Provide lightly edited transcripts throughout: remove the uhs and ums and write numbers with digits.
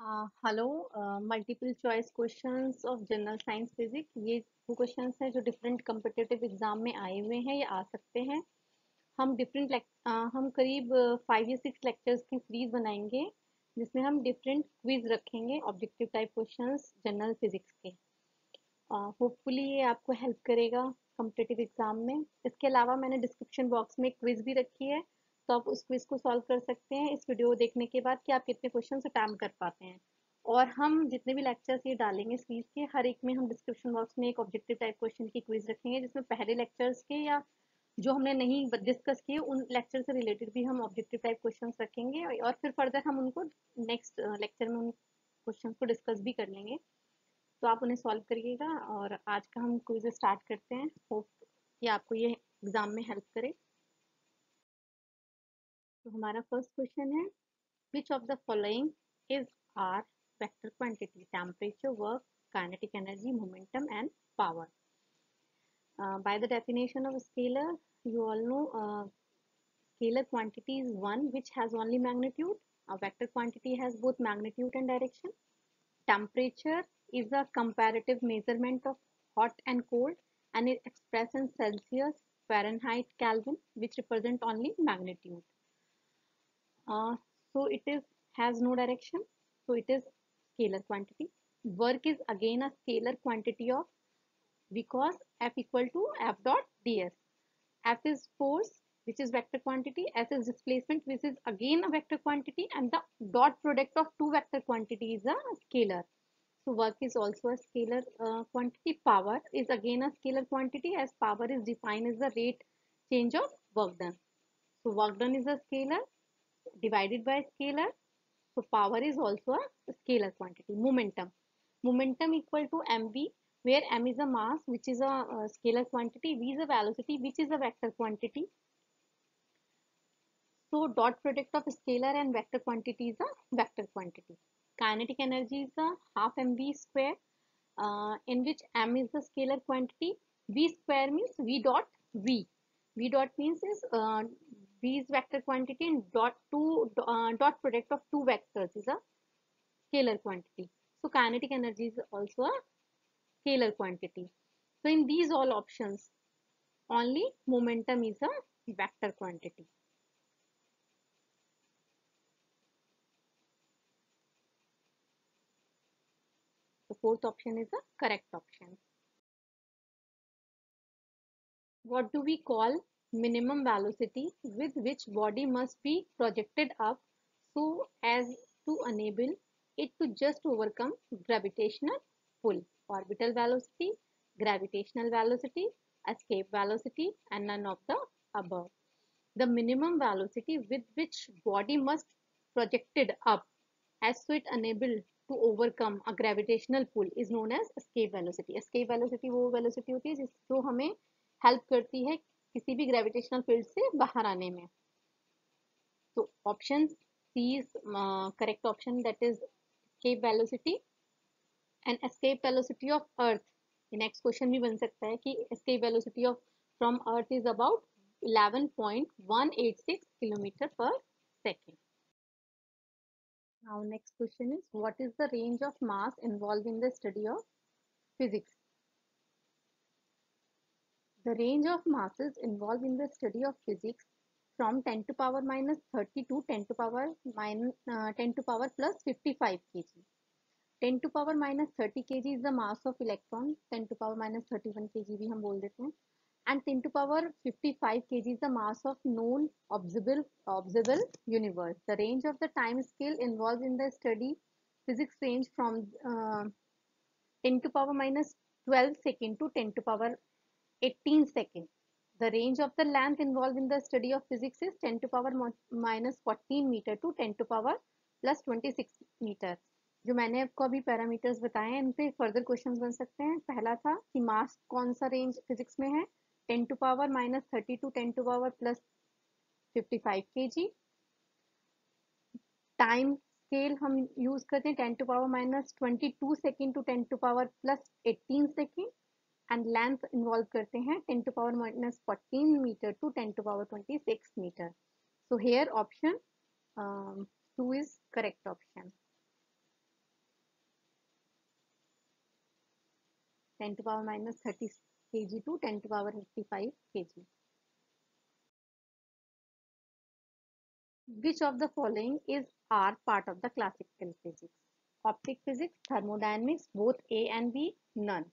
Hello. Multiple choice questions of general science physics, ये वो questions हैं जो डिफरेंट कम्पिटिटिव एग्जाम में आए हुए हैं या आ सकते हैं। हम करीब 5 या 6 लेक्चर्स की सीरीज बनाएंगे जिसमें हम डिफरेंट क्विज रखेंगे, objective type questions general physics के। होपफुली ये आपको हेल्प करेगा कम्पिटिटिव एग्जाम में। इसके अलावा मैंने डिस्क्रिप्शन बॉक्स में क्विज भी रखी है, तो आप उस क्विज को सॉल्व कर सकते हैं इस वीडियो देखने के बाद कि आप कितने क्वेश्चन अटैम्प्ट कर पाते हैं। और हम जितने भी लेक्चर्स ये डालेंगे सीरीज के, हर एक में हम डिस्क्रिप्शन बॉक्स में एक ऑब्जेक्टिव टाइप क्वेश्चन की क्विज रखेंगे, जिसमें पहले लेक्चर्स के या जो हमने नहीं डिस्कस किए उन लेक्चर से रिलेटेड भी हम ऑब्जेक्टिव टाइप क्वेश्चंस रखेंगे, और फिर फर्दर हम उनको नेक्स्ट लेक्चर में उन क्वेश्चन को डिस्कस भी कर लेंगे। तो आप उन्हें सॉल्व करिएगा। और आज का हम क्विज स्टार्ट करते हैं। होप कि आपको ये एग्जाम में हेल्प करे। तो हमारा फर्स्ट क्वेश्चन है, which of the following is are vector quantity? Temperature, work, kinetic energy, momentum and power. By the definition of a scalar, you all know scalar quantity is one which has only magnitude. A vector quantity has both magnitude and direction. Temperature is a comparative measurement of hot and cold and is expressed in Celsius, Fahrenheit, Kelvin, which represent only magnitude. Uh, so it is has no direction, so it is scalar quantity. Work is again a scalar quantity of, because F equal to F dot ds. F is force, which is vector quantity. S is displacement, which is again a vector quantity, and the dot product of two vector quantity is a scalar. So work is also a scalar quantity. Power is again a scalar quantity, as power is defined as the rate change of work done. So work done is a scalar divided by scalar. So power is also a scalar quantity. Momentum. Momentum equal to mv, where m is a mass, which is a scalar quantity. V is a velocity, which is a vector quantity. So dot product of scalar and vector quantity is a vector quantity. Kinetic energy is a half mv square, in which m is the scalar quantity. V square means v dot v. V dot means is v is vector quantity, and dot product of two vectors is a scalar quantity. So kinetic energy is also a scalar quantity. So in these all options, only momentum is a vector quantity. The fourth option is the correct option. What do we call minimum velocity with which body must be projected up so as to enable it to just overcome gravitational pull? Orbital velocity, gravitational velocity, escape velocity, and none of the above. The minimum velocity with which body must projected up as so it unable to overcome a gravitational pull is known as escape velocity. Escape velocity वो velocity होती है जो हमें help करती है किसी भी gravitational field से बाहर आने में. तो option C is correct option, that is escape velocity and escape velocity of earth. Next question भी बन सकता है कि escape velocity of from earth is about 11.186 kilometer per second. Now next question is, what is the range of mass involved in the study of physics? The range of masses involved in the study of physics from 10 to power minus 30 to 10 to power 10 to power plus 55 kg. 10 to power minus 30 kg is the mass of electron. 10 to power minus 31 kg भी हम बोल देते हैं. And 10 to power 55 kg is the mass of known observable universe. The range of the time scale involved in the study physics range from 10 to power minus 12 second to 10 to power 18 second. The range of the length involved in the study of physics is 10 to power minus 14 meter to 10 to power plus 26 meter. जो मैंने आपको अभी parameters बताए हैं, इन पे further questions बन सकते हैं. पहला था कि मास कौन सा रेंज फिजिक्स में है, 10 to power minus 30 to 10 to power plus 55 kg. Time scale हम यूज करते हैं 10 to power minus 22 second to 10 to power plus 18 second. And length involve करते हैं 10 to power minus 14 meter to 10 to power 26 meter. So here option 2 is correct option. 10 to power minus 30 kg to 10 to power 55 kg. Which of the following is are part of the classical physics? Optic physics, thermodynamics, both A and B, none.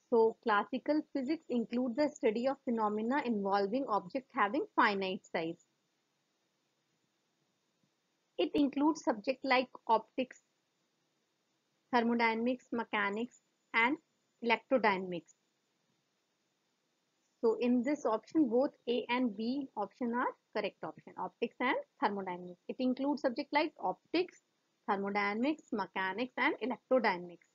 So classical physics include the study of phenomena involving objects having finite size. It includes subjects like optics, thermodynamics, mechanics, and electrodynamics. So in this option, both A and B option are correct option, optics and thermodynamics. It includes subjects like optics, thermodynamics, mechanics, and electrodynamics.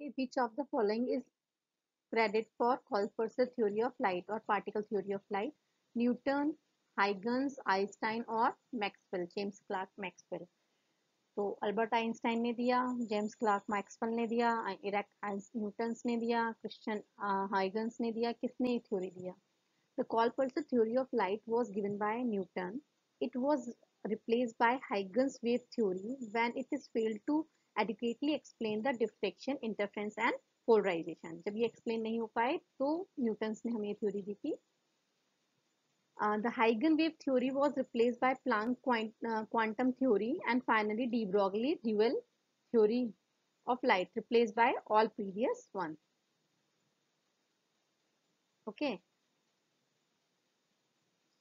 Okay, which of the following is credit for Corpuscle theory of light or particle theory of light? Newton, Huygens, Einstein और Maxwell, James Clark Maxwell. तो Albert Einstein ने दिया, James Clark Maxwell ने दिया, Newton ने दिया, Christian Huygens ने दिया. किसने ये थ्योरी दिया? The Corpuscle theory of light was given by Newton. It was replaced by Huygens wave theory when it is failed to adequately explain the diffraction, interference and polarization. जब ये explain नहीं हो पाए तो न्यूटन्स ने हमें ये थ्योरी दी थी. The Huygens wave theory was replaced by Planck quantum theory and finally de Broglie dual theory of light replaced by all previous ones. Okay.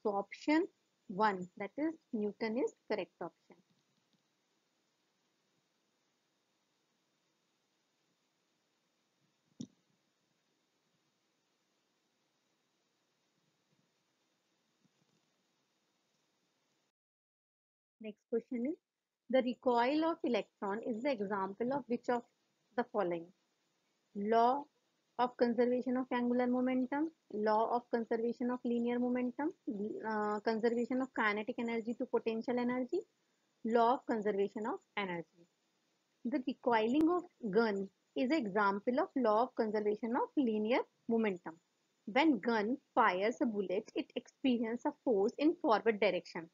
So option 1, that is Newton, is correct option. Next question is, the recoil of electron is the example of which of the following? Law of conservation of angular momentum, law of conservation of linear momentum, conservation of kinetic energy to potential energy, law of conservation of energy. The recoiling of gun is an example of law of conservation of linear momentum. When gun fires a bullet, it experiences a force in forward direction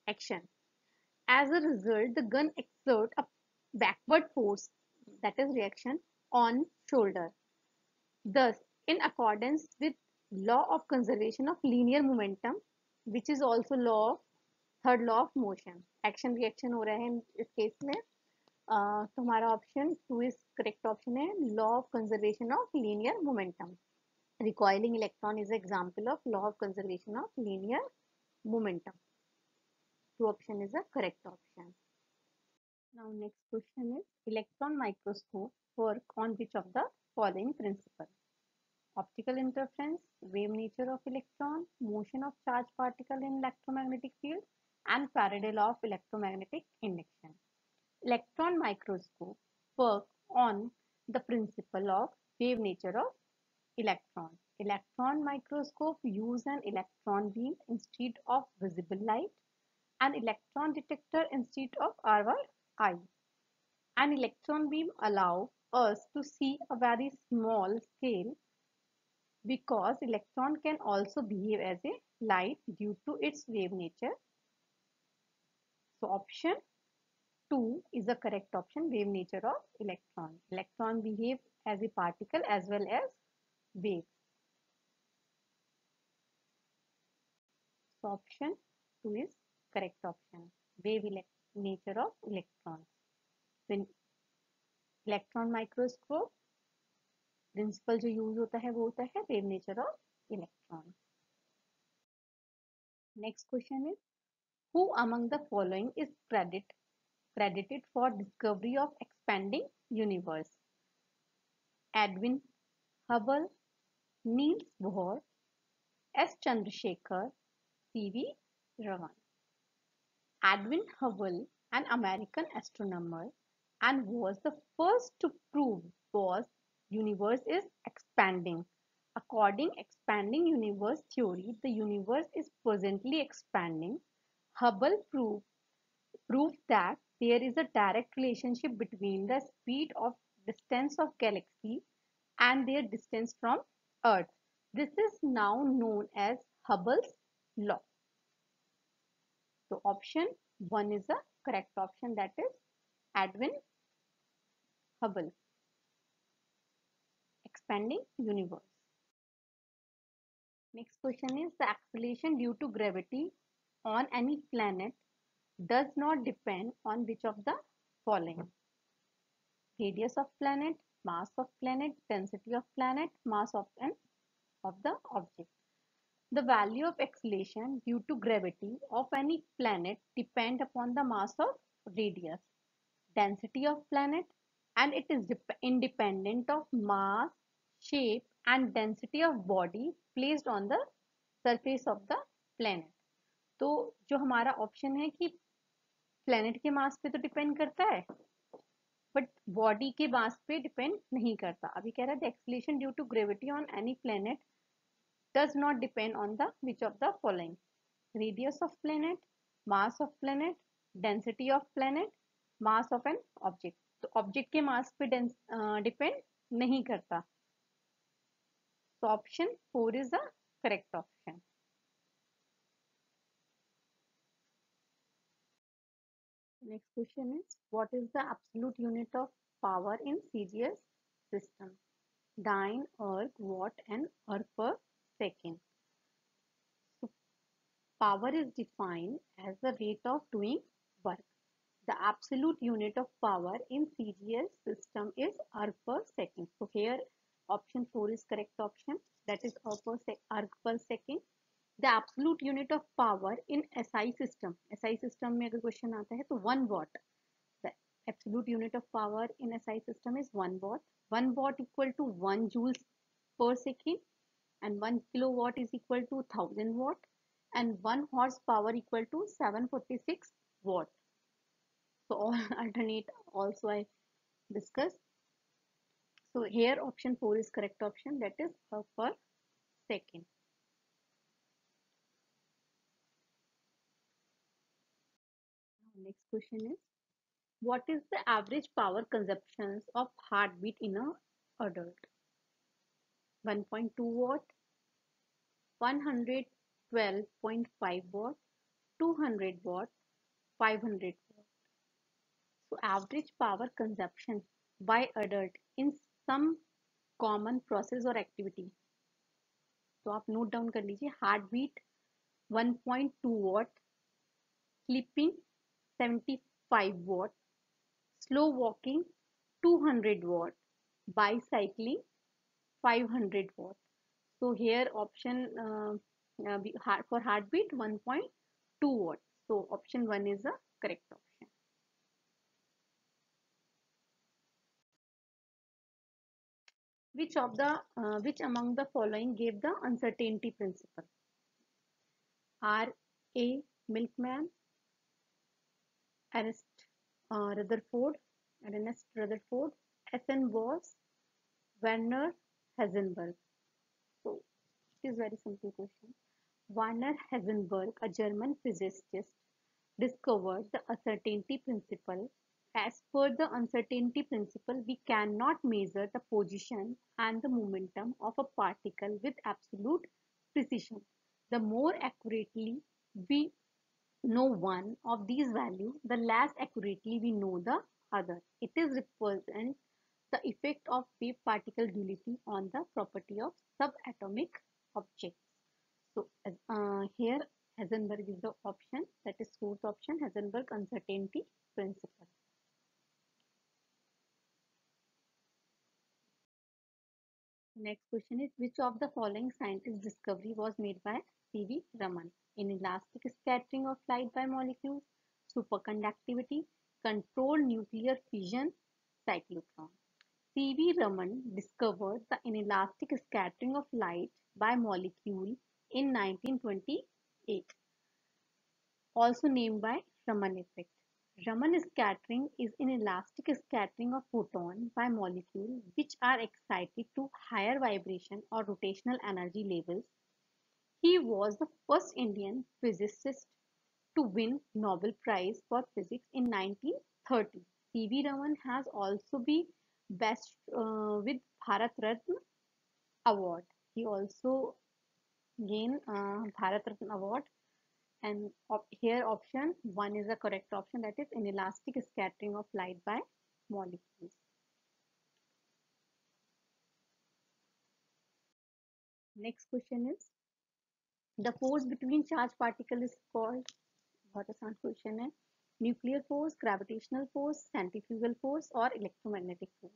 action. As a result, the gun exerts a backward force, that is reaction, on shoulder. Thus, in accordance with law of conservation of linear momentum, which is also law of third law of motion, action reaction हो रहा है इस case में. तो हमारा option 2 is correct option है, law of conservation of linear momentum. Recoiling electron is example of law of conservation of linear momentum. 2 option is a correct option. Now next question is, electron microscope work on which of the following principle? Optical interference, wave nature of electron, motion of charged particle in electromagnetic field, and Faraday law of electromagnetic induction. Electron microscope work on the principle of wave nature of electron. Electron microscope use an electron beam instead of visible light, an electron detector instead of our eye. An electron beam allows us to see a very small scale because electron can also behave as a light due to its wave nature. So option 2 is the correct option, wave nature of electron. Electron behave as a particle as well as wave. So option 2 is correct option, wave nature of electrons. When electron microscope principle जो use होता है वो होता है wave nature of electron. Next question is, who among the following is credited for discovery of expanding universe? Edwin Hubble, Niels Bohr, S. Chandrasekhar, C.V. Raman. Edwin Hubble, an American astronomer, and was the first to prove was universe is expanding. According expanding universe theory, the universe is presently expanding. Hubble proved that there is a direct relationship between the speed of distance of galaxy and their distance from Earth. This is now known as Hubble's law. So option One is the correct option, that is Edwin Hubble, expanding universe. Next question is the acceleration due to gravity on any planet does not depend on which of the following: radius of planet, mass of planet, density of planet, mass of the object. The value of acceleration due to gravity of any planet depend upon the mass of radius, density of planet, and it is independent of mass, shape and density of body placed on the surface of the planet. तो जो हमारा option है कि planet के मास पे तो depend करता है बट बॉडी के मास पे डिपेंड नहीं करता. अभी कह रहा है the acceleration due to gravity on any planet does not depend on the which of the following: radius of planet, mass of planet, density of planet, mass of an object. तो object के मास पे depend नहीं करता. तो option 4 is the correct option. Next question is, what is the absolute unit of power in CGS system? Dyne, erg, watt and erg per second. So power is defined as the rate of doing work. The absolute unit of power in CGS system is erg per second. So here option 4 is correct option, that is erg per second. The absolute unit of power in SI system. SI system में अगर question आता है तो 1 watt. The absolute unit of power in SI system is 1 watt. 1 watt equal to 1 joules per second, and 1 kilowatt is equal to 1000 watt, and 1 horsepower equal to 746 watt. So all alternate also I discussed. So here option 4 is correct option, that is per second. Next question is, what is the average power consumption of heartbeat in a adult? 1.2 watt, 112.5 watt, 200 watt, 500 watt. So average power consumption by adult in some common process or activity. तो आप note down कर लीजिए. Heart beat 1.2 watt, sleeping 75 watt, slow walking 200 watt, bicycling 500 watt. So here option for heartbeat 1.2 watt. So option 1 is the correct option. Which among the following gave the uncertainty principle? R. A. Milkman, Ernest Rutherford, S. N. Bose, Werner Heisenberg. So it is very simple question. Werner Heisenberg, a German physicist, discovered the uncertainty principle. As per the uncertainty principle, we cannot measure the position and the momentum of a particle with absolute precision. The more accurately we know one of these values, the less accurately we know the other. It is represent the effect of wave particle duality on the property of subatomic objects. So here Heisenberg is the option, that is fourth option, Heisenberg uncertainty principle. Next question is, which of the following scientist discovery was made by C.V. Raman? Inelastic scattering of light by molecules, superconductivity, controlled nuclear fission, cyclotron. C.V. Raman discovered the inelastic scattering of light by molecule in 1928, also named by Raman effect. Raman scattering is inelastic scattering of photon by molecule which are excited to higher vibration or rotational energy levels. He was the first Indian physicist to win Nobel Prize for Physics in 1930. C.V. Raman has also been best with Bharat Ratna award. He also gained Bharat Ratna award And here option 1 is the correct option, that is inelastic scattering of light by molecules. Next question is the force between charged particle is called, बहुत आसान question है, nuclear force, gravitational force, centrifugal force और electromagnetic force.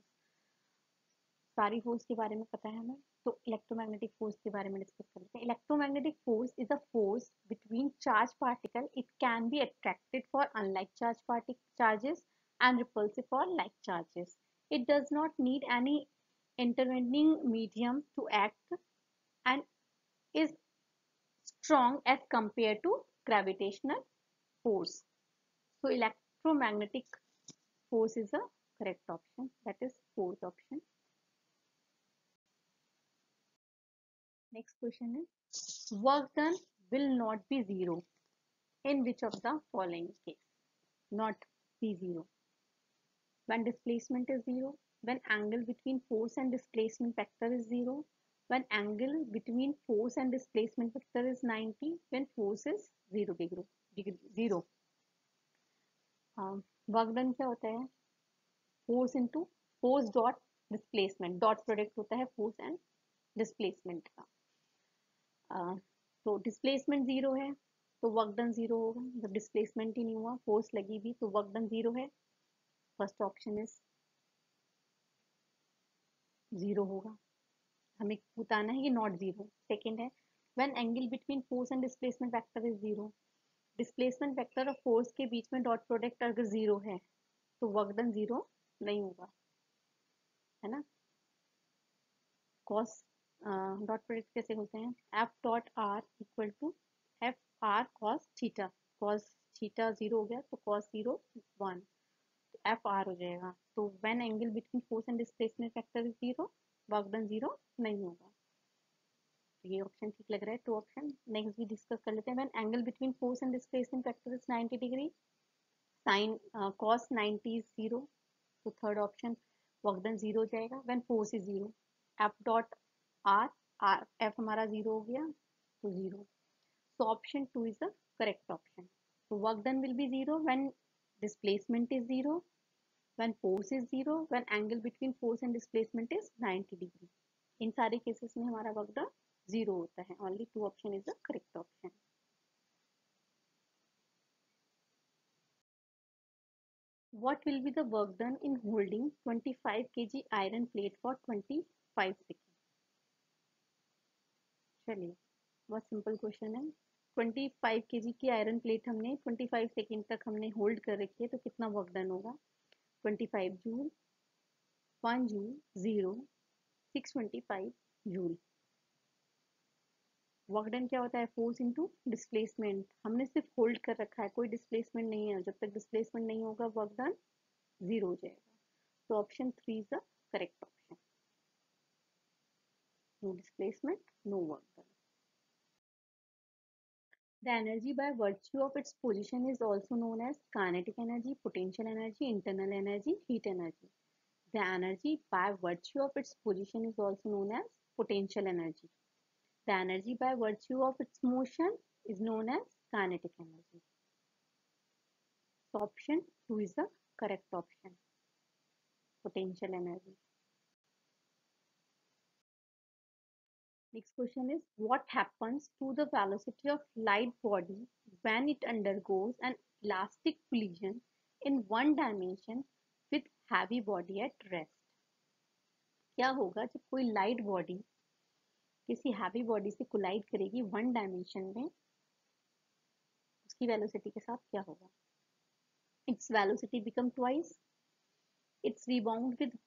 सारी force के बारे में पता है हमें, तो इलेक्ट्रोमैग्नेटिक फोर्स के बारे में डिस्कस कर लेते हैं। Electromagnetic force is a force between charge particle, it can be attracted for unlike charges and repulsive for like charges. It does not need any intervening medium to act and is strong as compared to gravitational force. So electromagnetic force is the correct option, that is fourth option. Next question is work done will not be zero in which of the following case? Not be zero. When displacement is zero, when angle between force and displacement vector is zero, when angle between force and displacement vector is 90, when force is 0 degree 0. Work done क्या होता है? Force into force dot displacement, dot product होता है force and displacement का। तो displacement zero है तो work done zero होगा, जब डिस्प्लेसमेंट ही नहीं हुआ, फोर्स लगी भी, तो वर्क डन जीरो है। फर्स्ट ऑप्शन इज जीरो होगा, हमें बताना है कि नॉट जीरो। सेकेंड है when angle between force and displacement vector is zero, displacement vector और फोर्स के बीच में डॉट प्रोडक्ट अगर जीरो है तो वर्क डन जीरो नहीं होगा, है ना। कॉस डॉट प्रोडक्ट कैसे होते हैं? F dot R equal to F R cos theta, cos theta zero हो गया तो कॉस जीरो 1, तो एफ आर हो जाएगा। तो when angle between force and displacement vector is zero, work done zero नहीं होगा। तो ये ऑप्शन ठीक लग रहा है, टू ऑप्शन। नेक्स्ट भी डिस्कस कर लेते हैं। When angle between force and displacement vector is 90 degree, sine cos 90 is zero, तो third option work done zero हो जाएगा। When force is zero, F dot R, R F हमारा zero हो गया तो zero, so option 2 is the correct option. So work done will be zero when displacement is zero, when force is zero, when angle between force and displacement is 90 degree. इन सारे cases में हमारा work done zero होता है। only two option is the correct option. What will be the work done in holding 25 kg iron plate for 25 seconds? चलिए बहुत simple question है। 25 kg की iron plate हमने 25 सेकेंड तक हमने होल्ड कर रखी है, तो कितना वर्क डन होगा? 25 joule, 1 joule, 0, 625 joule. Work done क्या होता है? Force into displacement. हमने सिर्फ होल्ड कर रखा है, कोई डिस्प्लेसमेंट नहीं है, जब तक डिस्प्लेसमेंट नहीं होगा वर्क डन जीरो हो जाएगा। तो option 3 is the correct option, no displacement, no work done. The energy by virtue of its position is also known as kinetic energy, potential energy, internal energy, heat energy. The energy by virtue of its position is also known as potential energy. The energy by virtue of its motion is known as kinetic energy. So option 2 is the correct option, potential energy. Next question is what happens to the velocity of light body when it undergoes an elastic collision in one dimension with heavy body at rest? क्या होगा जब कोई light body किसी heavy body से collide करेगी one dimension में, उसकी velocity के साथ क्या होगा? Its velocity become twice, it's rebound with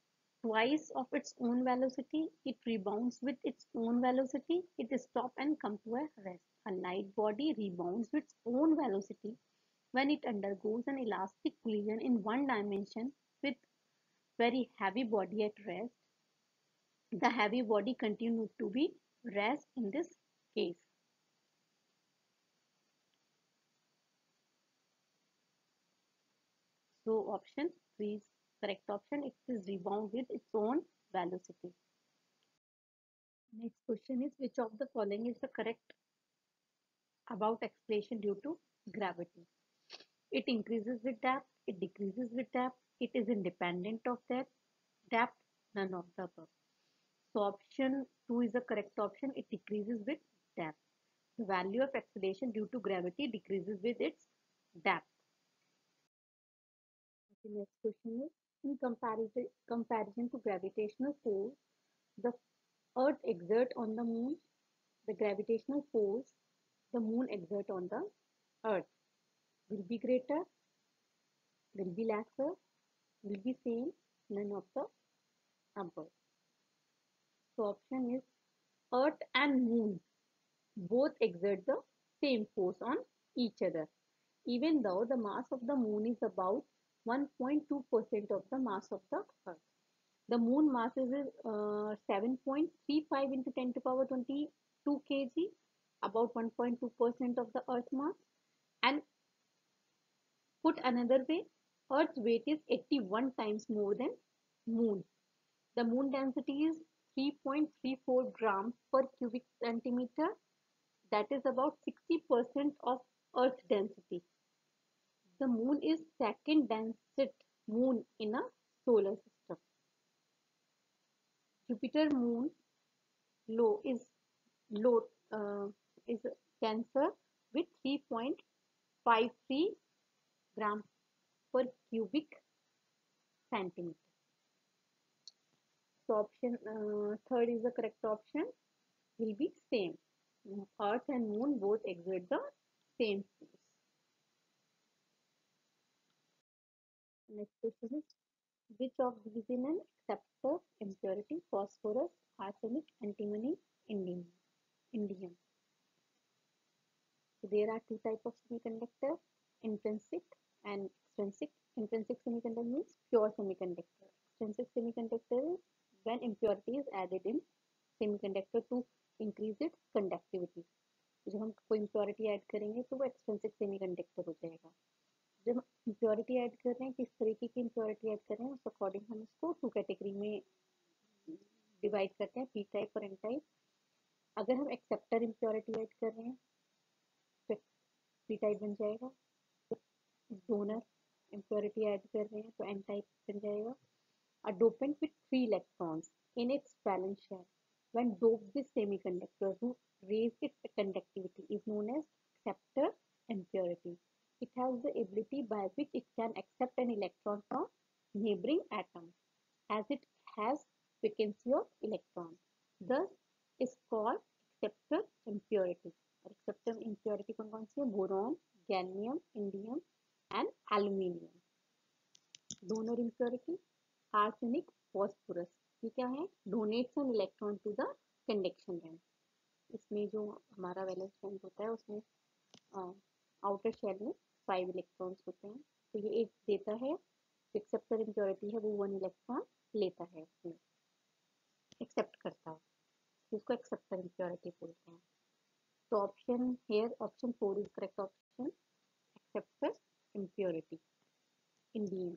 twice of its own velocity, it rebounds with its own velocity, it stop and come to a rest. A light body rebounds with its own velocity when it undergoes an elastic collision in one dimension with very heavy body at rest. The heavy body continues to be rest in this case. So option 3 is correct option. It is rebound with its own velocity. Next question is which of the following is the correct about acceleration due to gravity. It increases with depth, it decreases with depth, it is independent of depth, none of the above. So option 2 is the correct option. It decreases with depth. The value of acceleration due to gravity decreases with its depth. The next question is, in comparison to gravitational force, the Earth exert on the moon, the gravitational force the moon exert on the Earth will be greater, will be lesser, will be same, none of the above. So option is Earth and moon both exert the same force on each other, even though the mass of the moon is about 1.2% of the mass of the Earth. The moon mass is 7.35 into 10 to power 22 kg, about 1.2% of the Earth mass. And put another way, Earth's weight is 81 times more than moon. The moon density is 3.34 grams per cubic centimeter. That is about 60% of Earth's density. The moon is second densest moon in a solar system. Jupiter moon low is low is Cancer with 3.53 gram per cubic centimeter. So option third is the correct option. Will be same. Earth and moon both exert the same force. Next question is, which of these in an acceptor impurity phosphorus, arsenic, antimony, indium? Indium. So there are two types of semiconductor, intrinsic and extrinsic. Intrinsic semiconductor means pure semiconductor. Extrinsic semiconductor is when impurity is added in semiconductor to increase its conductivity. जब हम कोई impurity add करेंगे तो वो extrinsic semiconductor हो जाएगा. जब impurity add कर रहे हैं, किस तरीके की impurity ऐड कर रहे हैं, उस अकॉर्डिंग हम इसको टू कैटेगरी में डिवाइड करते हैं, p टाइप और n टाइप. अगर हम एक्सेप्टर impurity ऐड कर रहे हैं तो p टाइप बन जाएगा. डोनर impurity ऐड कर रहे हैं तो n टाइप बन जाएगा. A dopant with 3 electrons in its valence shell when doped with semiconductor to raise its conductivity is known as acceptor impurity. It has the ability by which it can accept an electron from neighboring atom as it has vacancy of electron. Thus is called acceptor impurity. Acceptor impurity कौन सी है? Boron, gallium, indium and aluminium. Donor impurity, arsenic, phosphorus. ये क्या है? Donates an electron to the conduction band. इसमें जो हमारा valence band होता है उसमें आउटर शेल में 5 इलेक्ट्रॉन्स होते हैं. तो ये एक देता है, एक्सेप्टर इम्प्योरिटी है वो 1 इलेक्ट्रॉन लेता है, उसमें एक्सेप्ट करता है, इसको एक्सेप्टर इम्प्योरिटी बोलते हैं. तो option here option 4 is correct option, acceptor impurity, indium.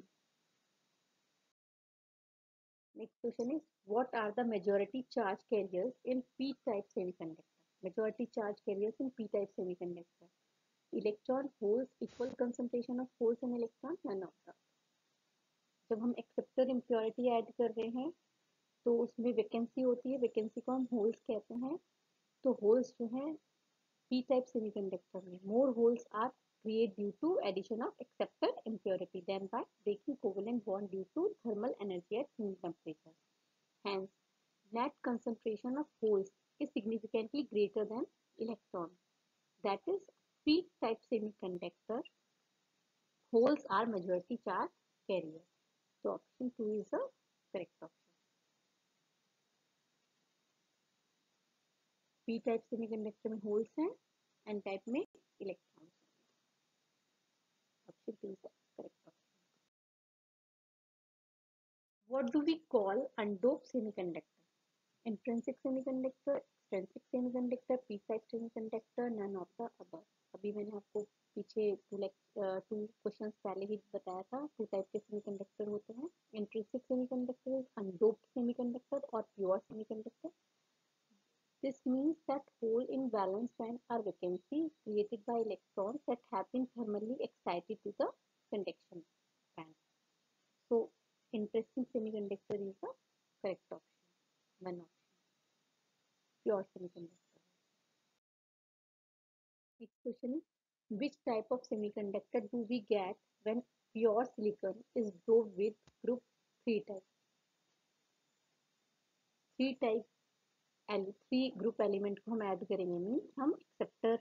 Next question is, what are the majority charge carriers in p-type semiconductor? Majority charge carriers in p-type semiconductor. Electron, holes, equal concentration of holes and electron, none of the. जब हम acceptor impurity add कर रहे हैं तो उसमें vacancy होती है, vacancy को हम होल्स कहते हैं. तो होल्स जो हैं p type semiconductor में, more holes are created due to addition of acceptor impurity than by breaking covalent bond due to thermal energy at room temperature. Hence, net concentration of holes is significantly greater than electron. That is, p-type semiconductor holes are majority charge carriers. So option 2 is the correct option. p-type semiconductor में holes हैं, n-type में electrons हैं. Option 2 is the correct option. What do we call undoped semiconductor? Intrinsic semiconductor, extrinsic semiconductor, p-type semiconductor, none of the above. अभी मैंने आपको पीछे two questions पहले ही बताया था. टू टाइप के सेमीकंडक्टर होते हैं, इंट्रिंसिक सेमीकंडक्टर, अनडोप्ड सेमीकंडक्टर और pure semiconductor. This means that hole in valence band are vacancies created by electrons that have been thermally excited to the conduction band. So, interesting semiconductor is the correct option. One option, pure semiconductor. Next question is, which type of semiconductor do we get when pure silicon is doped with group 3 type? 3 type three group element को हम add करेंगे, means हम acceptor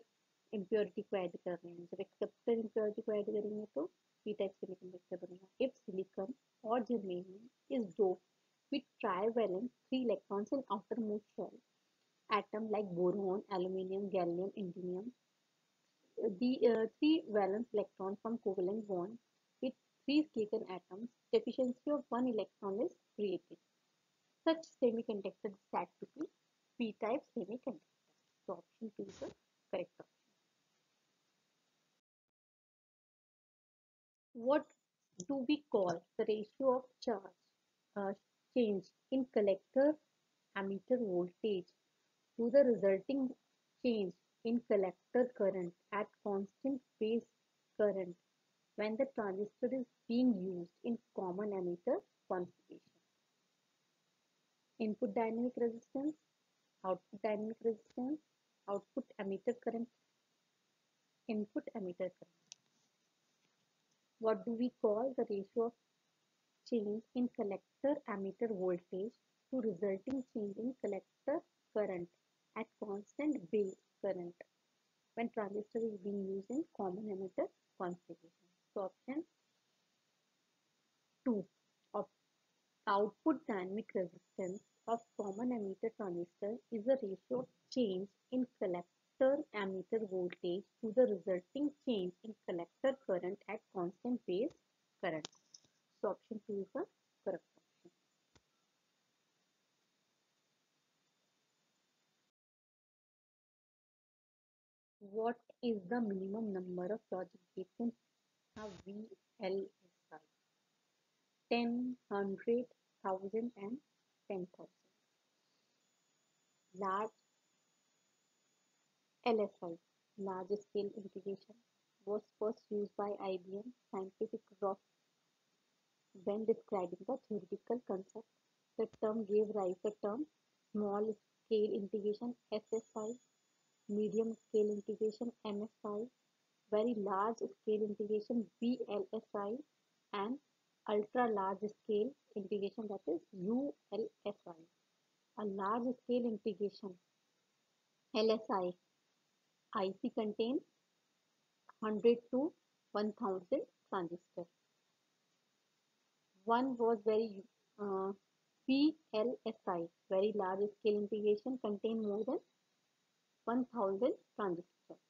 impurity को add कर रहे हैं. जब acceptor impurity को ऐड करेंगे तो पी टाइप सेमीकंडक्टर बनेगा. इफ सिलिकॉन और germanium is doped with trivalent 3 electrons in outermost shell atom like boron, aluminium, gallium, indium. The 3 valence electrons from covalent bond with 3 silicon atoms, deficiency of 1 electron is created. Such semiconductor is said to be p-type semiconductor. So option 2 is the correct option. What do we call the ratio of charge change in collector ammeter voltage to the resulting change in collector current at constant phase current when the transistor is being used in common emitter configuration? Input dynamic resistance, output dynamic resistance, output emitter current, input emitter current. What do we call the ratio of change in collector ammeter voltage to resulting change in collector current at constant base current when transistor is being used in common emitter configuration? So option 2 of output dynamic resistance of common emitter transistor is the ratio of change in collector ammeter voltage to the resulting change in collector current at constant base current. So option 2 is the correct option. What is the minimum number of logic gates in a VLSI? 10, 100, 1000 and 10,000. Large LSI, large scale integration, was first used by IBM scientific rock when describing the theoretical concept. The term gave rise to the term small scale integration SSI, medium scale integration MSI, very large scale integration VLSI, and ultra large scale integration, that is ULSI. A large scale integration LSI IC contain 100 to 1000 transistors. One was very VLSI, very large scale integration, contain more than 1000 transistors.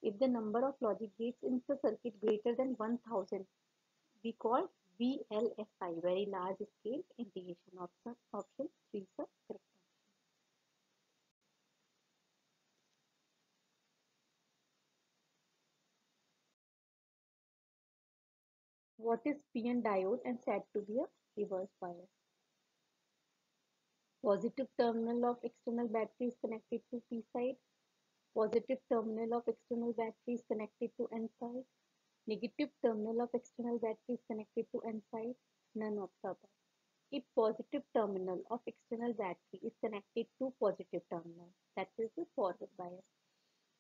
If the number of logic gates in the circuit greater than 1000, we call VLSI, very large scale integration. Option 3 is the correct. What is PN diode and said to be a reverse bias? Positive terminal of external battery is connected to P side. Positive terminal of external battery is connected to N side. Negative terminal of external battery is connected to N side. None of the above. If positive terminal of external battery is connected to positive terminal, that is the forward bias.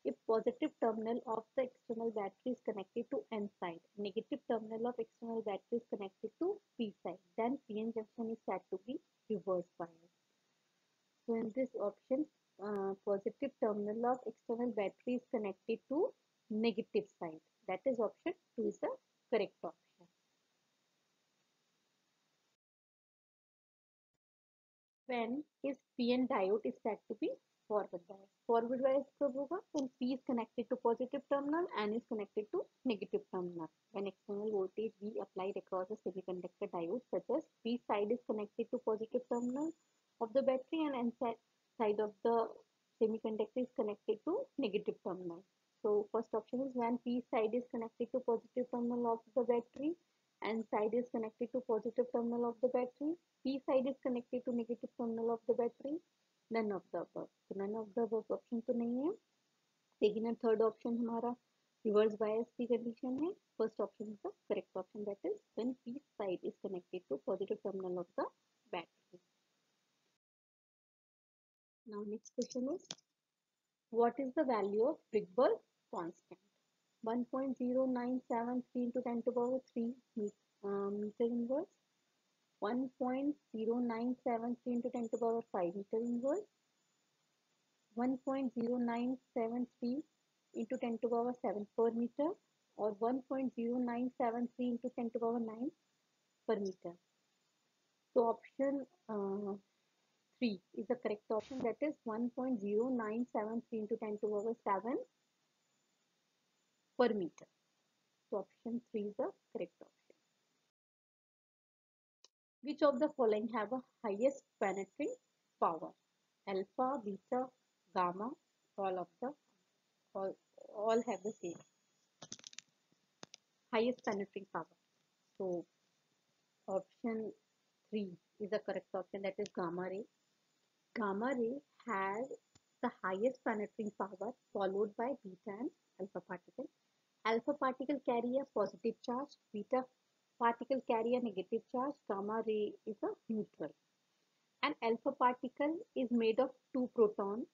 If positive terminal of the external battery is connected to N side, negative terminal of external battery is connected to P side, then PN junction is said to be reverse bias. So in this option, positive terminal of external battery is connected to negative side. That is option 2 is the correct option. When is PN diode is said to be forward bias? Forward bias कब होगा? When P is connected to positive terminal, N is connected to negative terminal. When external voltage V applied across a semiconductor diode, such as P side is connected to positive terminal of the battery and N side of the semiconductor is connected to negative terminal. So first option is when P side is connected to positive terminal of the battery, N side is connected to positive terminal of the battery, P side is connected to negative terminal of the battery, none of the above. तो none of the above option तो नहीं है. Second and third option हमारा reverse bias की condition है. First option is the correct option, that is when P side is connected to positive terminal of the battery. Now next question is what is the value of Rydberg constant? 1.0973 into 10 to the power 3 meter inverse, 1.0973 into 10 to the power 5 meter inverse, 1.0973 into 10 to the power 7 per meter, or 1.0973 into 10 to the power 9 per meter. So option 3 is the correct option, that is 1.0973 into 10 to the power 7 per meter. So option 3 is the correct option. Which of the following have a highest penetrating power? Alpha, beta, gamma, all of the all have the same highest penetrating power. So option 3 is the correct option, that is gamma ray. Gamma ray has the highest penetrating power, followed by beta and alpha particle. Alpha particle carry a positive charge, beta particle carry a negative charge, gamma ray is a neutral. An alpha particle is made of two protons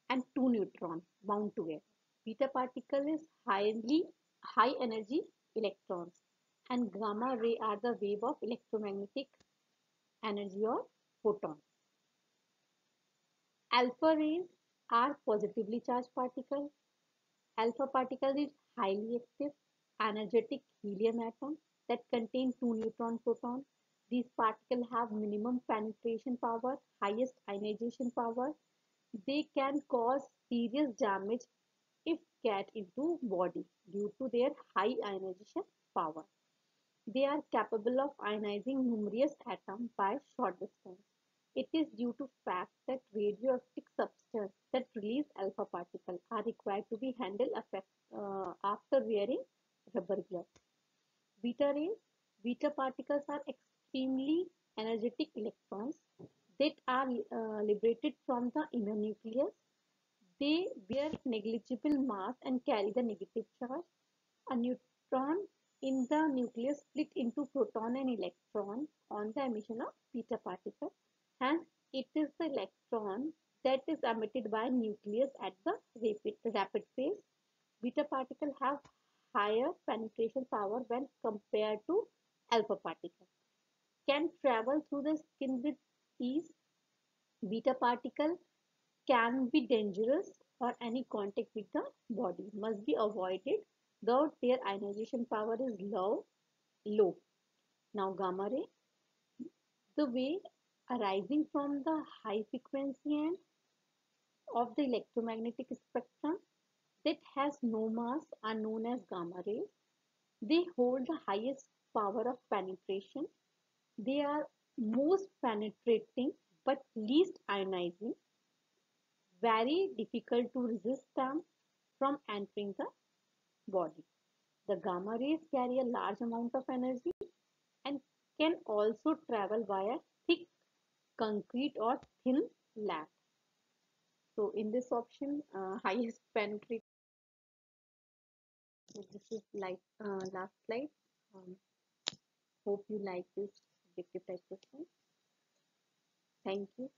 and two neutrons bound together. Beta particle is high energy electrons, and gamma ray are the wave of electromagnetic energy or photon. Alpha rays are positively charged particles. Alpha particle is highly active, energetic helium atom that contain two neutron protons. These particles have minimum penetration power, highest ionization power. They can cause serious damage if get into body due to their high ionization power. They are capable of ionizing numerous atoms by short distance. It is due to fact that radioactive substances that release alpha particles are required to be handled after wearing rubber gloves. Beta rays. Beta particles are extremely energetic electrons that are liberated from the inner nucleus. They bear negligible mass and carry the negative charge. A neutron in the nucleus split into proton and electron on the emission of beta particle. Hence, it is the electron that is emitted by nucleus at the rapid phase. Beta particles have higher penetration power when compared to alpha particles. Can travel through the skin with ease. Beta particle can be dangerous, or any contact with the body must be avoided, though their ionization power is low. Now gamma ray, the wave arising from the high frequency end of the electromagnetic spectrum that has no mass are known as gamma rays. They hold the highest power of penetration. They are most penetrating but least ionizing. Very difficult to resist them from entering the body. The gamma rays carry a large amount of energy and can also travel via thick concrete or thin lath. So in this option, highest penetrating. So this is like last slide. Um, Hope you like this objective type question. Thank you.